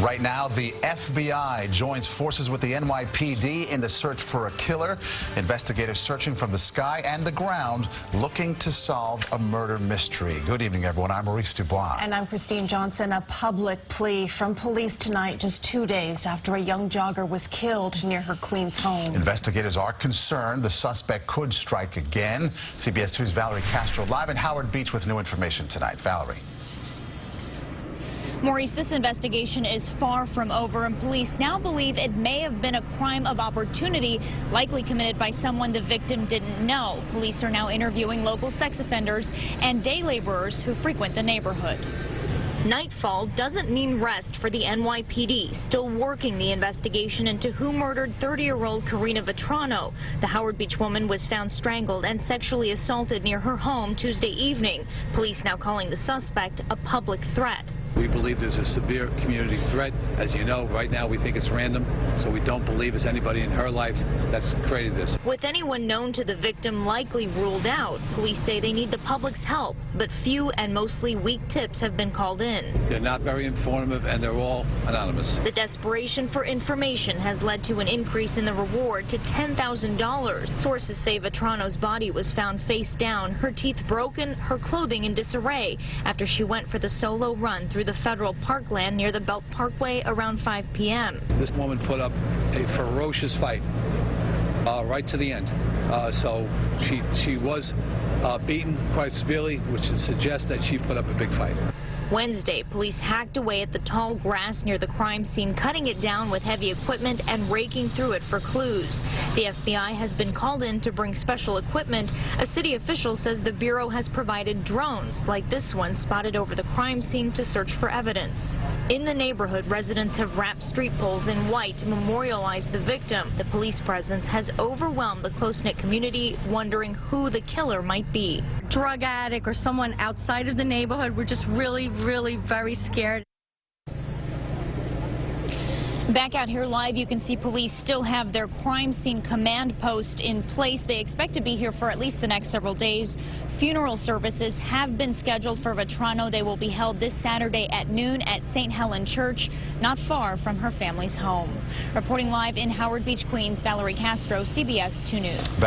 Right now, the FBI joins forces with the NYPD in the search for a killer. Investigators searching from the sky and the ground, looking to solve a murder mystery. Good evening, everyone. I'm Maurice Dubois. And I'm Christine Johnson. A public plea from police tonight, just 2 days after a young jogger was killed near her Queens home. Investigators are concerned the suspect could strike again. CBS 2's Valerie Castro live in Howard Beach with new information tonight. Valerie. Maurice, this investigation is far from over, and police now believe it may have been a crime of opportunity, likely committed by someone the victim didn't know. Police are now interviewing local sex offenders and day laborers who frequent the neighborhood. Nightfall doesn't mean rest for the NYPD, still working the investigation into who murdered 30-year-old Karina Vetrano. The Howard Beach woman was found strangled and sexually assaulted near her home Tuesday evening. Police now calling the suspect a public threat. We believe there's a severe community threat. As you know, right now we think it's random, so we don't believe it's anybody in her life that's created this. With anyone known to the victim likely ruled out, police say they need the public's help, but few and mostly weak tips have been called in. They're not very informative, and they're all anonymous. The desperation for information has led to an increase in the reward to $10,000. Sources say Vetrano's body was found face down, her teeth broken, her clothing in disarray, after she went for the solo run through the federal parkland near the Belt Parkway around 5 p.m. This woman put up a ferocious fight right to the end. So she was beaten quite severely, which suggests that she put up a big fight. Wednesday, police hacked away at the tall grass near the crime scene, cutting it down with heavy equipment and raking through it for clues. The FBI has been called in to bring special equipment. A city official says the Bureau has provided drones, like this one spotted over the crime scene, to search for evidence. In the neighborhood, residents have wrapped street poles in white to memorialize the victim. The police presence has overwhelmed the close-knit community, wondering who the killer might be. Drug addict or someone outside of the neighborhood. We're just really very scared. Back out here live, you can see police still have their crime scene command post in place. They expect to be here for at least the next several days. Funeral services have been scheduled for Vetrano. They will be held this Saturday at noon at St. Helen Church, not far from her family's home. Reporting live in Howard Beach, Queens, Valerie Castro, CBS 2 News.